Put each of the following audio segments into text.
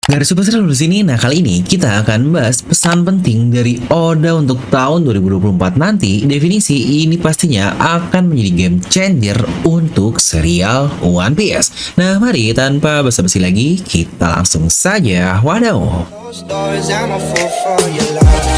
Garis Super Seru di sini. Nah, kali ini kita akan bahas pesan penting dari Oda untuk tahun 2024 nanti. Definisi ini pastinya akan menjadi game changer untuk serial One Piece. Nah, mari tanpa basa-basi lagi, kita langsung saja wadaw. Stories, I'm a fool for your love.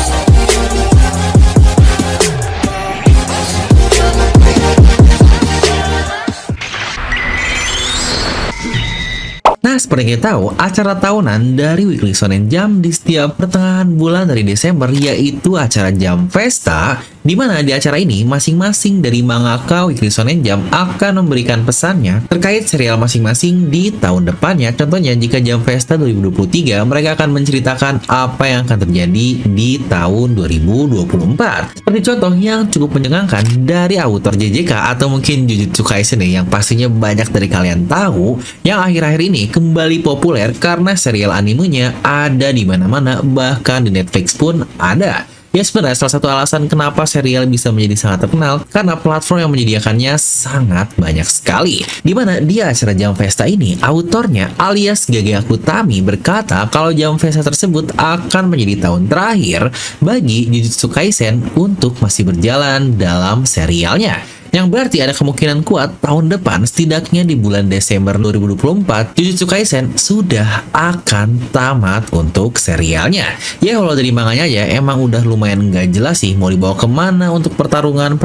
Nah, seperti kita tahu, acara tahunan dari Weekly Shonen Jump di setiap pertengahan bulan dari Desember yaitu acara Jump Festa, di mana di acara ini masing-masing dari mangaka Weekly Shonen Jump akan memberikan pesannya terkait serial masing-masing di tahun depannya. Contohnya jika Jump Festa 2023, mereka akan menceritakan apa yang akan terjadi di tahun 2024. Seperti contoh yang cukup menyenangkan dari autor JJK atau mungkin Jujutsu Kaisen yang pastinya banyak dari kalian tahu, yang akhir-akhir ini kembali populer karena serial animenya ada di mana-mana, bahkan di Netflix pun ada. Ya, sebenarnya salah satu alasan kenapa serial bisa menjadi sangat terkenal karena platform yang menyediakannya sangat banyak sekali. Di mana di acara Jump Festa ini, autornya alias Gege Akutami berkata kalau Jump Festa tersebut akan menjadi tahun terakhir bagi Jujutsu Kaisen untuk masih berjalan dalam serialnya. Yang berarti ada kemungkinan kuat tahun depan, setidaknya di bulan Desember 2024, Jujutsu Kaisen sudah akan tamat untuk serialnya. Ya, kalau dari manganya ya emang udah lumayan nggak jelas sih mau dibawa kemana untuk pertarungan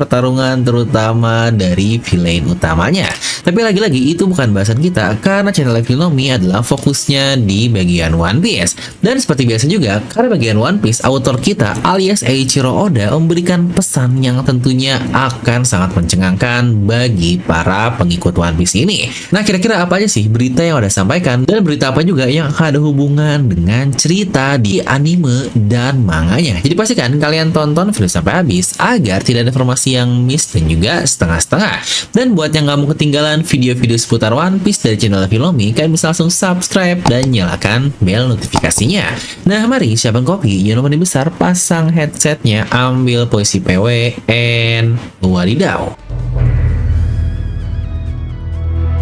terutama dari villain utamanya. Tapi lagi-lagi itu bukan bahasan kita karena channel Filnomi adalah fokusnya di bagian One Piece. Dan seperti biasa juga, karena bagian One Piece, autor kita alias Eiichiro Oda memberikan pesan yang tentunya akan sangat mencengangkan bagi para pengikut One Piece ini. Nah, kira-kira apa aja sih berita yang Oda sampaikan dan berita apa juga yang akan ada hubungan dengan cerita di anime dan manganya. Jadi pastikan kalian tonton video sampai habis agar tidak ada informasi yang miss dan juga setengah-setengah. Dan buat yang nggak mau ketinggalan video-video seputar One Piece dari channel Filnomi, kalian bisa langsung subscribe dan nyalakan bel notifikasinya. Nah, mari siapkan kopi, jangan lupa besar, pasang headsetnya, ambil posisi PW, and wadidaw.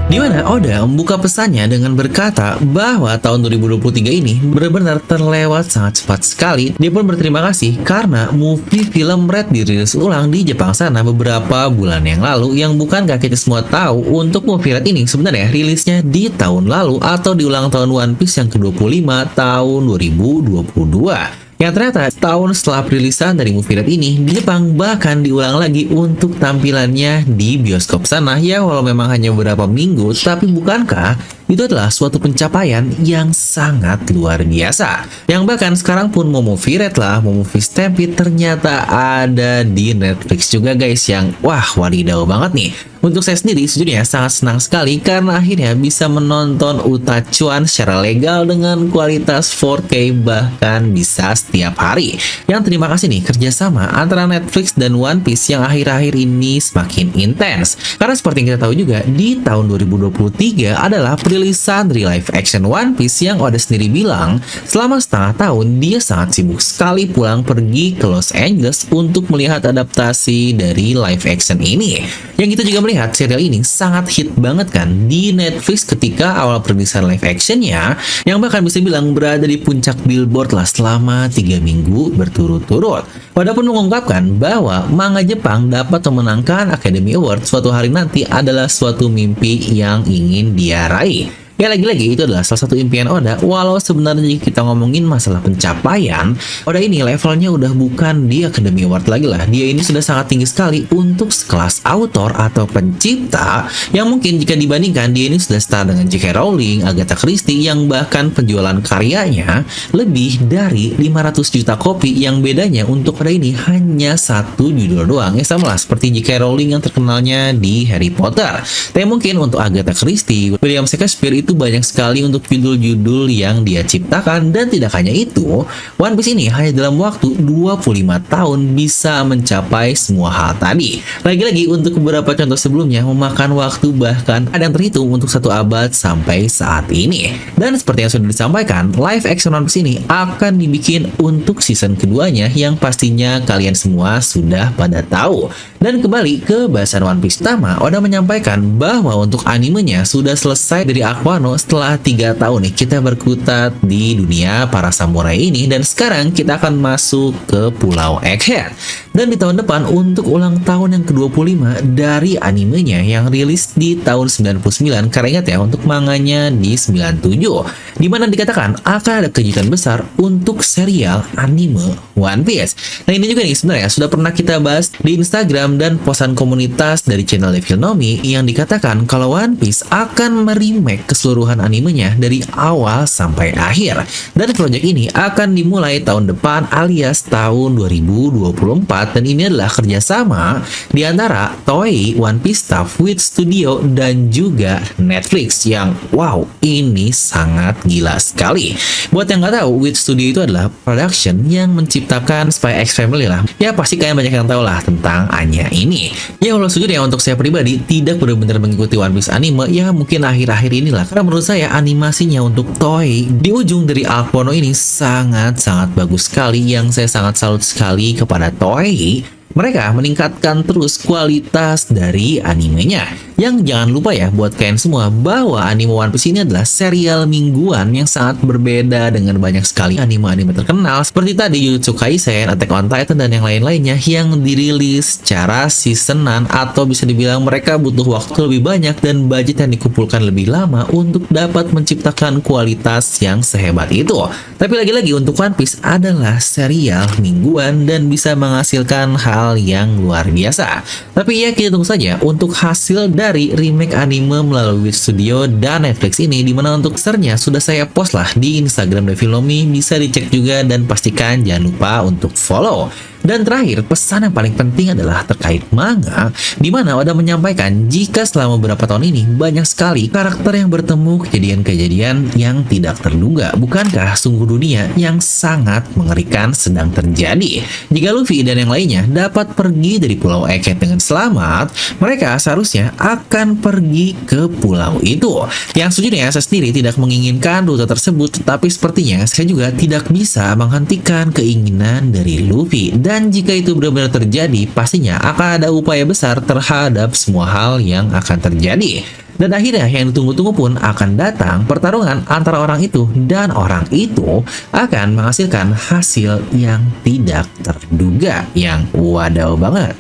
Di mana Oda membuka pesannya dengan berkata bahwa tahun 2023 ini benar-benar terlewat sangat cepat sekali. Dia pun berterima kasih karena movie film Red dirilis ulang di Jepang sana beberapa bulan yang lalu, yang bukankah kita semua tahu untuk movie Red ini sebenarnya rilisnya di tahun lalu atau di ulang tahun One Piece yang ke-25 tahun 2022. Yang ternyata tahun setelah perilisan dari movie Red ini di Jepang bahkan diulang lagi untuk tampilannya di bioskop sana. Ya, walau memang hanya beberapa minggu, tapi bukankah itu adalah suatu pencapaian yang sangat luar biasa, yang bahkan sekarang pun mau movie Red lah, mau movie Stampede ternyata ada di Netflix juga guys, yang wah wadidaw banget nih. Untuk saya sendiri sejujurnya sangat senang sekali karena akhirnya bisa menonton Utacuan secara legal dengan kualitas 4K bahkan bisa setiap hari. Yang terima kasih nih kerjasama antara Netflix dan One Piece yang akhir-akhir ini semakin intens. Karena seperti yang kita tahu juga di tahun 2023 adalah perilisan dari live action One Piece yang Oda sendiri bilang selama setengah tahun dia sangat sibuk sekali pulang pergi ke Los Angeles untuk melihat adaptasi dari live action ini. Yang kita juga melihat serial ini sangat hit banget kan di Netflix ketika awal perilisan live actionnya, yang bahkan bisa bilang berada di puncak billboard lah selama 3 minggu berturut-turut. Oda pun mengungkapkan bahwa manga Jepang dapat memenangkan Academy Award suatu hari nanti adalah suatu mimpi yang ingin dia raih. Ya, lagi-lagi itu adalah salah satu impian Oda, walau sebenarnya kita ngomongin masalah pencapaian, Oda ini levelnya udah bukan di Academy Award lagi lah. Dia ini sudah sangat tinggi sekali untuk sekelas autor atau pencipta, yang mungkin jika dibandingkan dia ini sudah setara dengan J.K. Rowling, Agatha Christie, yang bahkan penjualan karyanya lebih dari 500 juta kopi, yang bedanya untuk Oda ini hanya satu judul doang. Ya, sama lah seperti J.K. Rowling yang terkenalnya di Harry Potter. Tapi mungkin untuk Agatha Christie, William Shakespeare itu banyak sekali untuk judul-judul yang dia ciptakan. Dan tidak hanya itu, One Piece ini hanya dalam waktu 25 tahun bisa mencapai semua hal tadi. Lagi-lagi untuk beberapa contoh sebelumnya memakan waktu bahkan ada yang terhitung untuk 1 abad sampai saat ini. Dan seperti yang sudah disampaikan, live action One Piece ini akan dibikin untuk season keduanya yang pastinya kalian semua sudah pada tahu. Dan kembali ke bahasan One Piece utama, Oda menyampaikan bahwa untuk animenya sudah selesai dari Aqua Wano, setelah 3 tahun nih kita berkutat di dunia para samurai ini, dan sekarang kita akan masuk ke Pulau Egghead. Dan di tahun depan untuk ulang tahun yang ke-25 dari animenya yang rilis di tahun 99, karena ingat ya untuk manganya di 97, dimana dikatakan akan ada kejutan besar untuk serial anime One Piece. Nah ini juga nih sebenarnya sudah pernah kita bahas di Instagram dan posan komunitas dari channel Devil yang dikatakan kalau One Piece akan meremake keseluruhan animenya dari awal sampai akhir. Dan proyek ini akan dimulai tahun depan alias tahun 2024, dan ini adalah kerjasama di antara Toei, One Piece Staff, Wit Studio, dan juga Netflix yang wow ini sangat gila sekali. Buat yang nggak tahu, Wit Studio itu adalah production yang menciptakan Spy X Family lah. Ya pasti kalian banyak yang tahu lah tentang Anya ini. Ya walau sejujurnya untuk saya pribadi tidak benar-benar mengikuti One Piece anime ya mungkin akhir-akhir inilah, karena menurut saya animasinya untuk Toei di ujung dari arc Wano ini sangat-sangat bagus sekali, yang saya sangat salut sekali kepada Toei. Mereka meningkatkan terus kualitas dari animenya. Yang jangan lupa ya buat kalian semua bahwa anime One Piece ini adalah serial mingguan yang sangat berbeda dengan banyak sekali anime-anime terkenal seperti tadi Jujutsu Kaisen, Attack on Titan, dan yang lain-lainnya yang dirilis secara seasonan, atau bisa dibilang mereka butuh waktu lebih banyak dan budget yang dikumpulkan lebih lama untuk dapat menciptakan kualitas yang sehebat itu. Tapi lagi-lagi untuk One Piece adalah serial mingguan dan bisa menghasilkan hal yang luar biasa. Tapi ya kita tunggu saja untuk hasil dari remake anime melalui Wit Studio dan Netflix ini, dimana untuk sernya sudah saya post lah di Instagram Devilomi, bisa dicek juga dan pastikan jangan lupa untuk follow. Dan terakhir, pesan yang paling penting adalah terkait manga, di mana Oda menyampaikan jika selama beberapa tahun ini banyak sekali karakter yang bertemu kejadian-kejadian yang tidak terduga. Bukankah sungguh dunia yang sangat mengerikan sedang terjadi? Jika Luffy dan yang lainnya dapat pergi dari Pulau Egghead dengan selamat, mereka seharusnya akan pergi ke pulau itu. Yang sejujurnya saya sendiri tidak menginginkan rute tersebut, tetapi sepertinya saya juga tidak bisa menghentikan keinginan dari Luffy. Dan jika itu benar-benar terjadi, pastinya akan ada upaya besar terhadap semua hal yang akan terjadi. Dan akhirnya yang ditunggu-tunggu pun akan datang, pertarungan antara orang itu dan orang itu akan menghasilkan hasil yang tidak terduga, yang wadaw banget.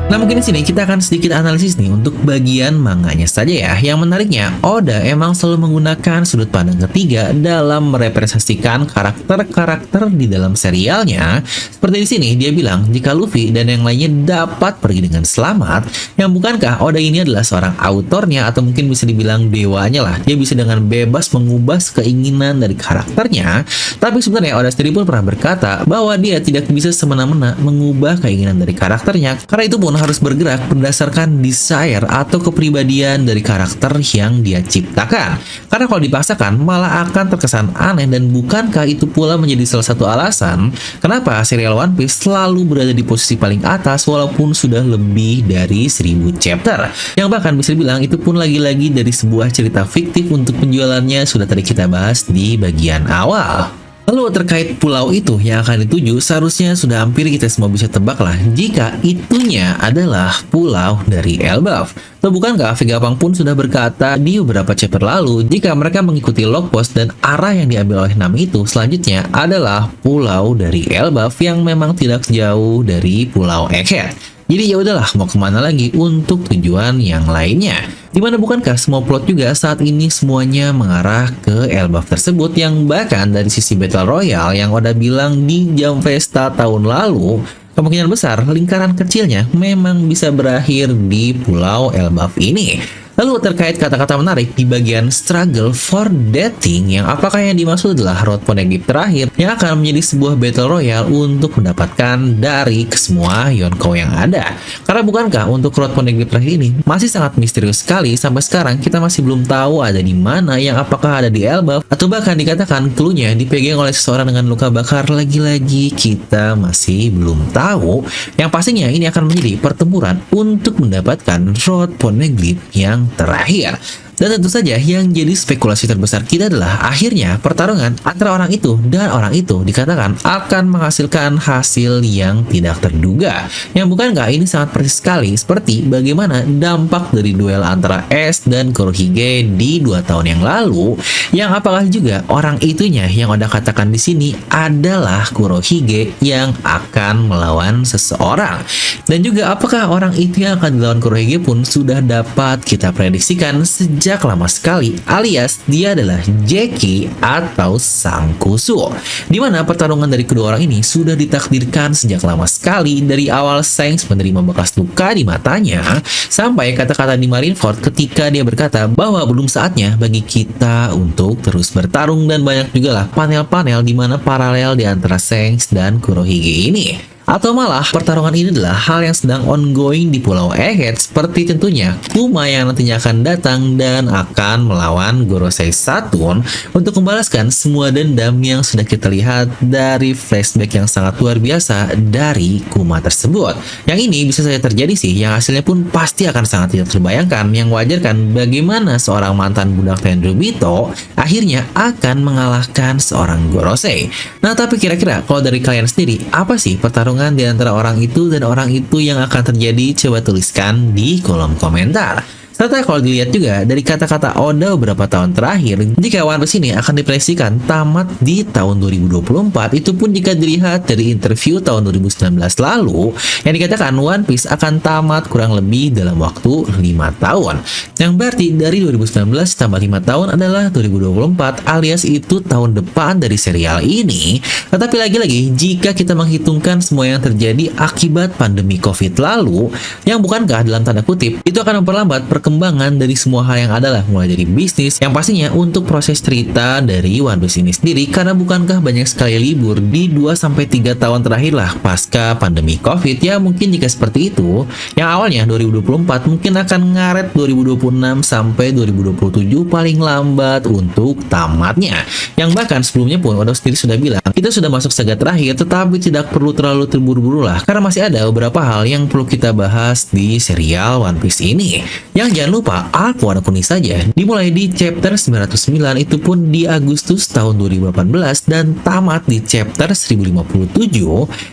Nah mungkin di sini kita akan sedikit analisis nih untuk bagian manganya saja ya. Yang menariknya, Oda emang selalu menggunakan sudut pandang ketiga dalam merepresentasikan karakter-karakter di dalam serialnya. Seperti di sini dia bilang jika Luffy dan yang lainnya dapat pergi dengan selamat, yang bukankah Oda ini adalah seorang autornya atau mungkin bisa dibilang dewanya lah. Dia bisa dengan bebas mengubah keinginan dari karakternya. Tapi sebenarnya Oda sendiri pun pernah berkata bahwa dia tidak bisa semena-mena mengubah keinginan dari karakternya, karena itu pun harus bergerak berdasarkan desire atau kepribadian dari karakter yang dia ciptakan. Karena kalau dipaksakan malah akan terkesan aneh, dan bukankah itu pula menjadi salah satu alasan kenapa serial One Piece selalu berada di posisi paling atas walaupun sudah lebih dari 1000 chapter. Yang bahkan bisa dibilang itu pun lagi-lagi dari sebuah cerita fiktif untuk penjualannya sudah tadi kita bahas di bagian awal. Lalu terkait pulau itu yang akan dituju, seharusnya sudah hampir kita semua bisa tebak lah jika itunya adalah pulau dari Elbaf. Atau bukankah Vegapunk pun sudah berkata di beberapa chapter lalu jika mereka mengikuti log post dan arah yang diambil oleh Nami itu selanjutnya adalah pulau dari Elbaf yang memang tidak jauh dari Pulau Egghead. Jadi ya udahlah, mau kemana lagi untuk tujuan yang lainnya. Dimana bukankah semua plot juga saat ini semuanya mengarah ke Elbaf tersebut, yang bahkan dari sisi Battle Royale yang Oda bilang di Jam Festa tahun lalu, kemungkinan besar lingkaran kecilnya memang bisa berakhir di Pulau Elbaf ini. Lalu terkait kata-kata menarik di bagian struggle for dating, yang apakah yang dimaksud adalah Road Poneglyph terakhir yang akan menjadi sebuah battle royale untuk mendapatkan dari kesemua Yonkou yang ada. Karena bukankah untuk Road Poneglyph terakhir ini masih sangat misterius sekali, sampai sekarang kita masih belum tahu ada di mana, yang apakah ada di Elbaf atau bahkan dikatakan clue-nya dipegang oleh seseorang dengan luka bakar. Lagi-lagi kita masih belum tahu. Yang pastinya ini akan menjadi pertempuran untuk mendapatkan Road Poneglyph yang terakhir. Dan tentu saja yang jadi spekulasi terbesar kita adalah akhirnya pertarungan antara orang itu dan orang itu dikatakan akan menghasilkan hasil yang tidak terduga. Yang bukankah ini sangat persis sekali seperti bagaimana dampak dari duel antara Ace dan Kurohige di 2 tahun yang lalu, yang apakah juga orang itunya yang Oda katakan di sini adalah Kurohige yang akan melawan seseorang. Dan juga apakah orang itu yang akan dilawan Kurohige pun sudah dapat kita prediksikan sejak lama sekali, alias dia adalah Jeki atau Sang Kusu. Dimana pertarungan dari kedua orang ini sudah ditakdirkan sejak lama sekali, dari awal Shanks menerima bekas luka di matanya sampai kata-kata di Marineford ketika dia berkata bahwa belum saatnya bagi kita untuk terus bertarung, dan banyak juga lah panel-panel di mana paralel di antara Shanks dan Kurohige ini. Atau malah pertarungan ini adalah hal yang sedang ongoing di Pulau Egghead, seperti tentunya Kuma yang nantinya akan datang dan akan melawan Gorosei Saturn untuk membalaskan semua dendam yang sudah kita lihat dari flashback yang sangat luar biasa dari Kuma tersebut. Yang ini bisa saja terjadi sih, yang hasilnya pun pasti akan sangat tidak terbayangkan, yang wajar kan bagaimana seorang mantan budak Tenryubito akhirnya akan mengalahkan seorang Gorosei. Nah, tapi kira-kira kalau dari kalian sendiri, apa sih pertarungan di antara orang itu dan orang itu yang akan terjadi? Coba tuliskan di kolom komentar. Serta kalau dilihat juga dari kata-kata Oda beberapa tahun terakhir, jika One Piece ini akan diprediksikan tamat di tahun 2024, itu pun jika dilihat dari interview tahun 2019 lalu, yang dikatakan One Piece akan tamat kurang lebih dalam waktu 5 tahun. Yang berarti dari 2019 tambah 5 tahun adalah 2024, alias itu tahun depan dari serial ini. Tetapi lagi-lagi, jika kita menghitungkan semua yang terjadi akibat pandemi COVID lalu, yang bukankah dalam tanda kutip, itu akan memperlambat perkembangan dari semua hal yang ada lah, mulai dari bisnis, yang pastinya untuk proses cerita dari One Piece ini sendiri, karena bukankah banyak sekali libur di 2-3 tahun terakhir lah pasca pandemi COVID, ya mungkin jika seperti itu, yang awalnya 2024 mungkin akan ngaret 2026 sampai 2027 paling lambat untuk tamatnya. Yang bahkan sebelumnya pun Oda sendiri sudah bilang, kita sudah masuk saga terakhir, tetapi tidak perlu terlalu terburu-buru lah, karena masih ada beberapa hal yang perlu kita bahas di serial One Piece ini. Yang jangan lupa, arc Wano Kuni saja dimulai di chapter 909, itu pun di Agustus tahun 2018 dan tamat di chapter 1057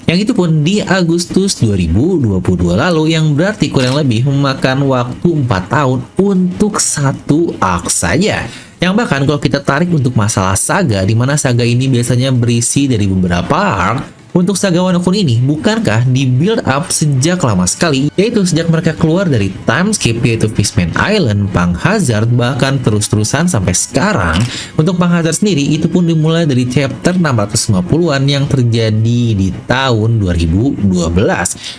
yang itu pun di Agustus 2022 lalu, yang berarti kurang lebih memakan waktu 4 tahun untuk satu arc saja. Yang bahkan kalau kita tarik untuk masalah saga, di mana saga ini biasanya berisi dari beberapa arc, untuk saga Wano Kuni ini bukankah di build up sejak lama sekali, yaitu sejak mereka keluar dari time skip yaitu Fishman Island, Pang Hazard, bahkan terus-terusan sampai sekarang. Untuk Pang Hazard sendiri itu pun dimulai dari chapter 650-an yang terjadi di tahun 2012.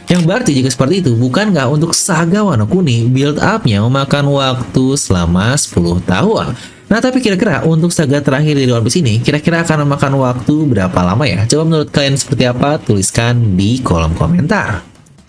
Yang berarti jika seperti itu, bukankah untuk saga Wano Kuni build up-nya memakan waktu selama 10 tahun? Nah, tapi kira-kira untuk saga terakhir dari One Piece ini kira-kira akan memakan waktu berapa lama ya? Coba menurut kalian seperti apa? Tuliskan di kolom komentar.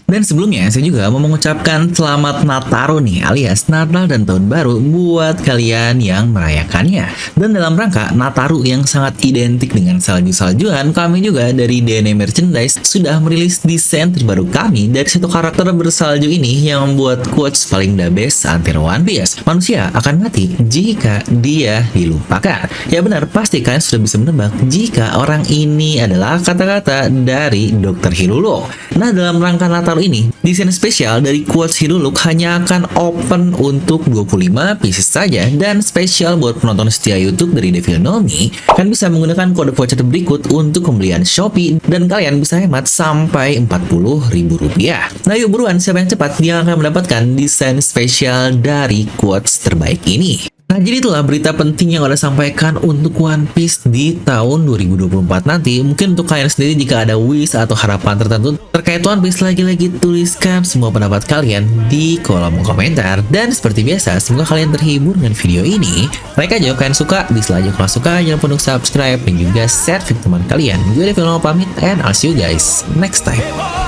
Dan sebelumnya saya juga mau mengucapkan selamat Nataru nih, alias Natal dan Tahun Baru buat kalian yang merayakannya. Dan dalam rangka Nataru yang sangat identik dengan salju-saljuan, kami juga dari DNA Merchandise sudah merilis desain terbaru kami dari satu karakter bersalju ini yang membuat quotes paling the best antara One Piece. Manusia akan mati jika dia dilupakan. Ya benar, pasti kalian sudah bisa menebak jika orang ini adalah kata-kata dari Dr. Hiruluk. Nah, dalam rangka Nataru ini, desain spesial dari quotes Hiruluk hanya akan open untuk 25 pieces saja, dan spesial buat penonton setia YouTube dari Devil Nomi, kalian bisa menggunakan kode voucher berikut untuk pembelian Shopee, dan kalian bisa hemat sampai Rp40.000. Nah yuk buruan, siapa yang cepat dia akan mendapatkan desain spesial dari quotes terbaik ini. Nah, jadi itulah berita penting yang Oda sampaikan untuk One Piece di tahun 2024 nanti. Mungkin untuk kalian sendiri jika ada wish atau harapan tertentu terkait One Piece, lagi-lagi tuliskan semua pendapat kalian di kolom komentar. Dan seperti biasa, semoga kalian terhibur dengan video ini. Like aja kalian suka, dislike aja kalau suka, jangan lupa untuk subscribe dan juga share ke teman kalian. Gue Devil Nomi pamit, and I'll see you guys next time.